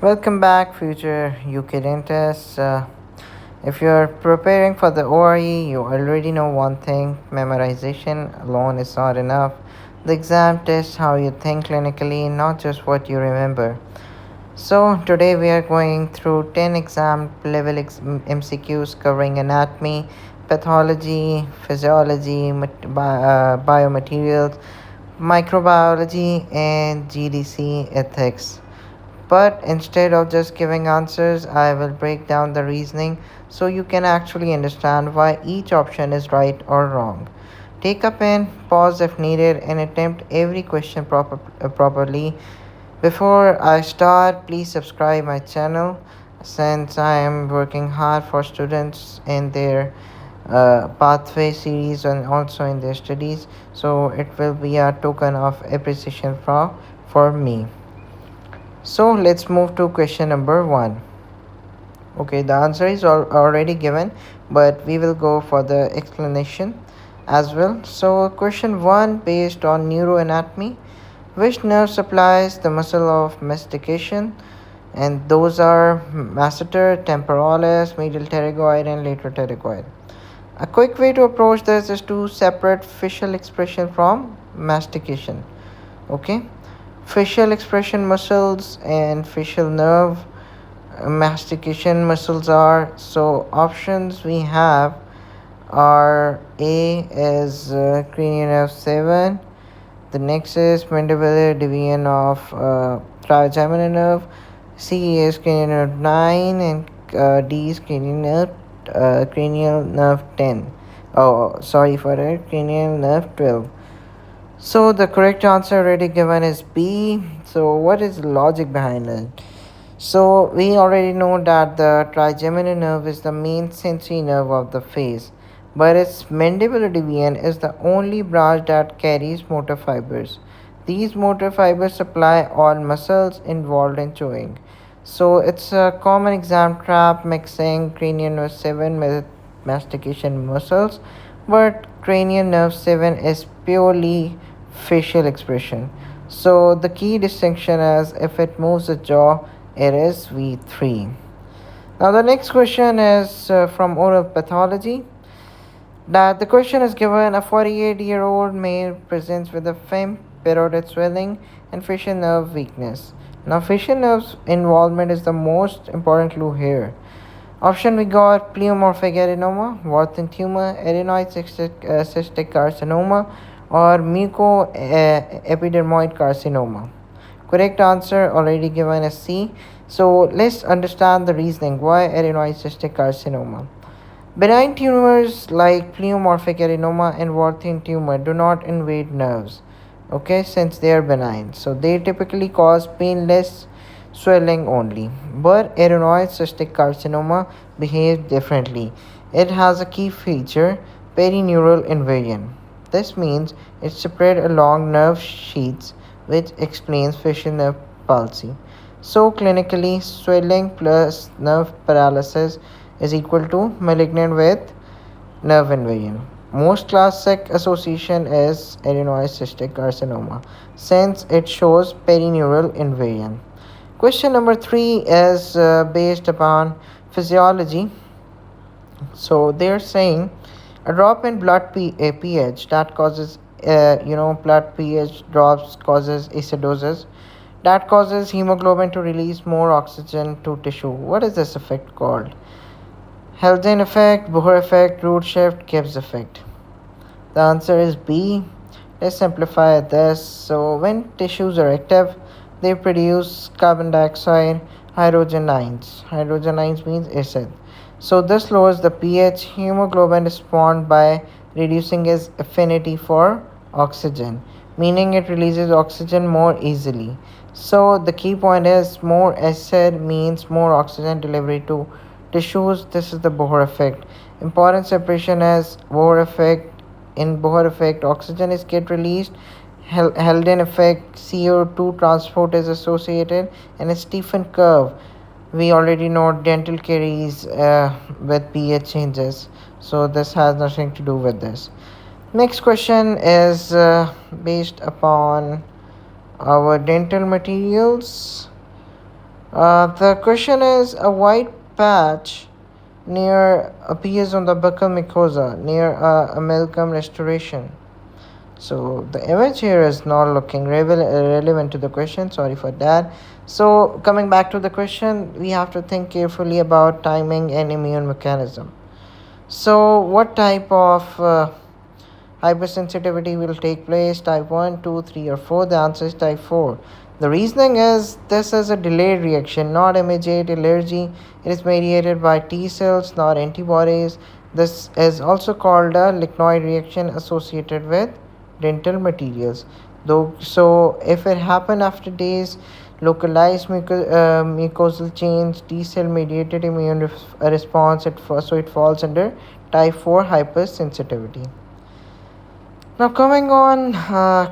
Welcome back, future UK dentists. If you're preparing for the ORE, you already know one thing: memorization alone is not enough. The exam tests how you think clinically, not just what you remember. So, today we are going through 10 exam level MCQs covering anatomy, pathology, physiology, biomaterials, microbiology, and GDC ethics. But instead of just giving answers, I will break down the reasoning so you can actually understand why each option is right or wrong. Take a pen, pause if needed, and attempt every question properly. Before I start, please subscribe my channel since I am working hard for students in their pathway series and also in their studies. So it will be a token of appreciation for me. So let's move to question number 1. Okay, the answer is already given, but we will go for the explanation as well. So question 1, based on neuroanatomy, which nerve supplies the muscle of mastication? And those are masseter, temporalis, medial pterygoid, and lateral pterygoid. A quick way to approach this is to separate facial expression from mastication. Okay, facial expression muscles and facial nerve mastication muscles are, so options we have are: A is cranial nerve 7, the next is mandibular division of trigeminal nerve, C is cranial nerve 9, and D is cranial nerve 10. Oh, sorry for that, cranial nerve 12. So the correct answer already given is B. So what is the logic behind it? So we already know that the trigeminal nerve is the main sensory nerve of the face, but its mandibular division is the only branch that carries motor fibers. These motor fibers supply all muscles involved in chewing. So it's a common exam trap mixing cranial nerve 7 with mastication muscles, but cranial nerve 7 is purely facial expression. So the key distinction is if it moves the jaw, it is V3. Now the next question is from oral pathology. That the question is given: a 48-year-old male presents with a fem parotid swelling and facial nerve weakness. Now facial nerve involvement is the most important clue here. Option we got: pleomorphic adenoma, Wharton tumor, adenoid cystic carcinoma, or mucoepidermoid carcinoma. Correct answer already given as C. So let's understand the reasoning why adenoid cystic carcinoma. Benign tumors like pleomorphic adenoma and Wharton tumor do not invade nerves. Okay, since they are benign, so they typically cause painless swelling only. But adenoid cystic carcinoma behaves differently. It has a key feature: perineural invasion. This means it's spread along nerve sheaths, which explains facial nerve palsy. So clinically, swelling plus nerve paralysis is equal to malignant with nerve invasion. Most classic association is adenoid cystic carcinoma since it shows perineural invasion. Question number 3 is based upon physiology. So they're saying a drop in pH that causes blood pH drops causes acidosis, that causes hemoglobin to release more oxygen to tissue. What is this effect called? Haldane effect, Bohr effect, root shift, Gibbs effect. The answer is B. Let's simplify this. So when tissues are active, they produce carbon dioxide, hydrogen ions. Hydrogen ions means acid. So this lowers the pH. Hemoglobin responds by reducing its affinity for oxygen, meaning it releases oxygen more easily. So the key point is more acid means more oxygen delivery to tissues. This is the Bohr effect. Important separation is Bohr effect. In Bohr effect, oxygen is get released. Haldane effect, CO2 transport is associated, and a Stephen curve. We already know dental caries with pH changes, so this has nothing to do with this. Next question is based upon our dental materials. The question is a white patch near appears on the buccal mucosa near amalgam restoration. So the image here is not looking relevant to the question. Sorry for that. So coming back to the question, we have to think carefully about timing and immune mechanism. So what type of hypersensitivity will take place? Type 1, 2, 3, or 4? The answer is type 4. The reasoning is this is a delayed reaction, not immediate allergy. It is mediated by T cells, not antibodies. This is also called a lichenoid reaction associated with dental materials. Though, so if it happened after days, localized mucosal change, T cell mediated immune response, so it falls under type 4 hypersensitivity. Now, coming on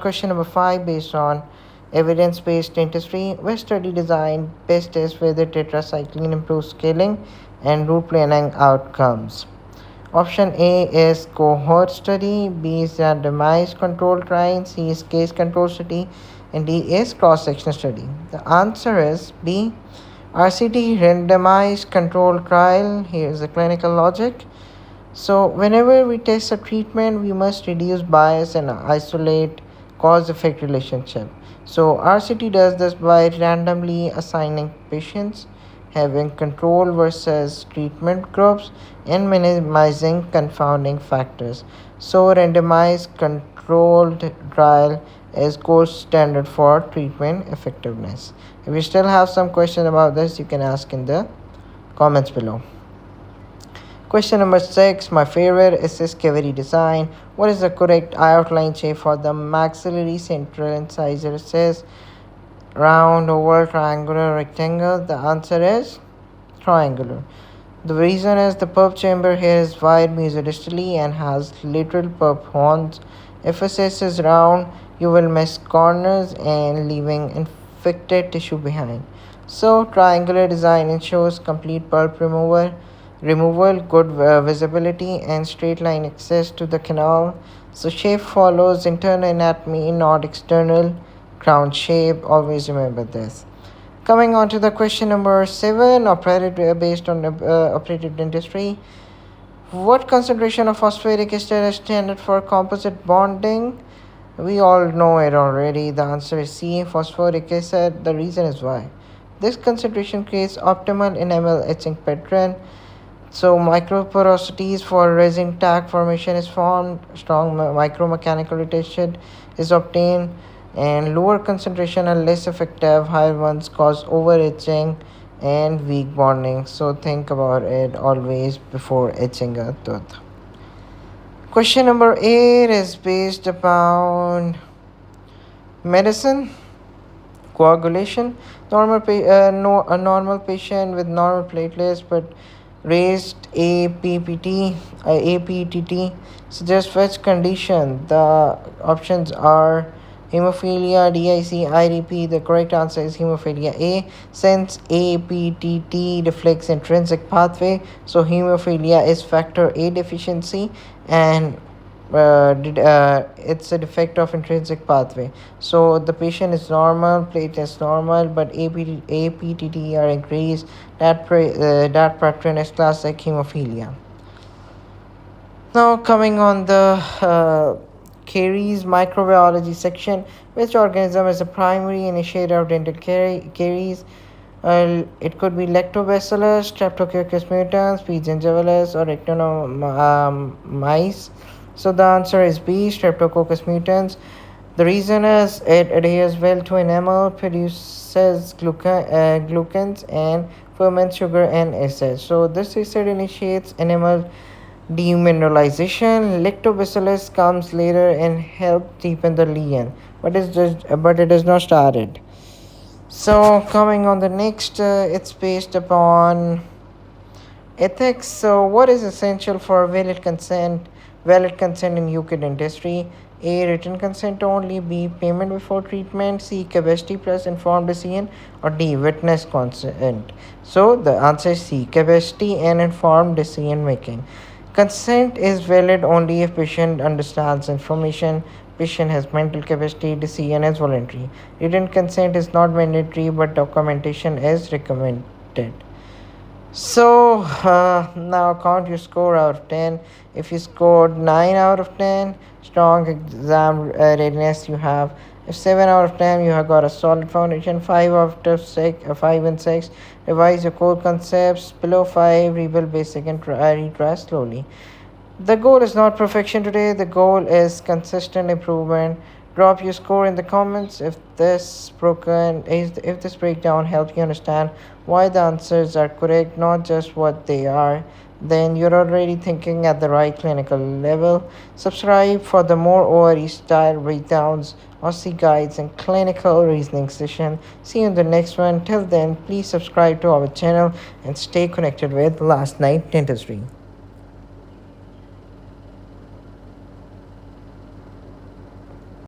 question number 5, based on evidence based dentistry, which study design best tests whether tetracycline improves scaling and root planning outcomes? Option A is cohort study, B is randomized control trial, C is case control study, and D is cross section study. The answer is B, RCT randomized control trial. Here is the clinical logic. So, whenever we test a treatment, we must reduce bias and isolate cause effect relationship. So, RCT does this by randomly assigning patients, having control versus treatment groups, and minimizing confounding factors. So, randomized controlled trial is gold standard for treatment effectiveness. If you still have some question about this, you can ask in the comments below. Question number 6, my favorite, is this cavity design. What is the correct outline shape for the maxillary central incisor? It says round, oval, triangular, rectangle. The answer is triangular. The reason is the pulp chamber here is wide mesodistally and has lateral pulp horns. If a cyst is round, you will miss corners and leaving infected tissue behind. So triangular design ensures complete pulp removal, good visibility, and straight line access to the canal. So shape follows internal anatomy, not external crown shape. Always remember this. Coming on to the question number 7, based on operative dentistry. What concentration of phosphoric acid is standard for composite bonding? We all know it already. The answer is C, phosphoric acid. The reason is why. This concentration creates optimal enamel etching pattern. So microporosities for resin tag formation is formed, strong micromechanical retention is obtained, and lower concentration are less effective. Higher ones cause over etching and weak bonding. So think about it always before etching a tooth. Question number 8 is based upon medicine. Coagulation. A normal patient with normal platelets but raised APTT suggests which condition? The options are hemophilia, DIC, IDP. The correct answer is hemophilia A, since APTT reflects intrinsic pathway. So hemophilia is factor A deficiency, and it's a defect of intrinsic pathway. So the patient is normal, platelets normal, but APTT are increased. That pattern is classic hemophilia. Now coming on the caries microbiology section, which organism is the primary initiator of dental caries? It could be Lactobacillus, Streptococcus mutans, P. gingivalis, or Actinomyces. So the answer is B, Streptococcus mutans. The reason is it adheres well to enamel, produces glucans, and ferments sugar and acid. So this acid initiates enamel demineralization. Lactobacillus comes later and helps deepen the lesion, but it is not started. So coming on the next, it's based upon ethics. So what is essential for valid consent? Valid consent in UK dentistry. A, written consent only. B, payment before treatment. C, capacity plus informed decision. Or D, witness consent. So the answer is C, capacity and informed decision making. Consent is valid only if patient understands information, patient has mental capacity, decision is voluntary. Written consent is not mandatory, but documentation is recommended. So now count your score out of 10. If you scored 9 out of 10, strong exam readiness you have. If 7 out of 10, you have got a solid foundation. 5 out of 6, 5 and 6, revise your core concepts. Below 5, rebuild basic and retry slowly. The goal is not perfection today, the goal is consistent improvement. Drop your score in the comments if this breakdown helped you understand why the answers are correct, not just what they are. Then you're already thinking at the right clinical level. Subscribe for the more ORE style breakdowns, OC guides, and clinical reasoning session. See you in the next one. Till then, please subscribe to our channel and stay connected with Last Night Dentistry.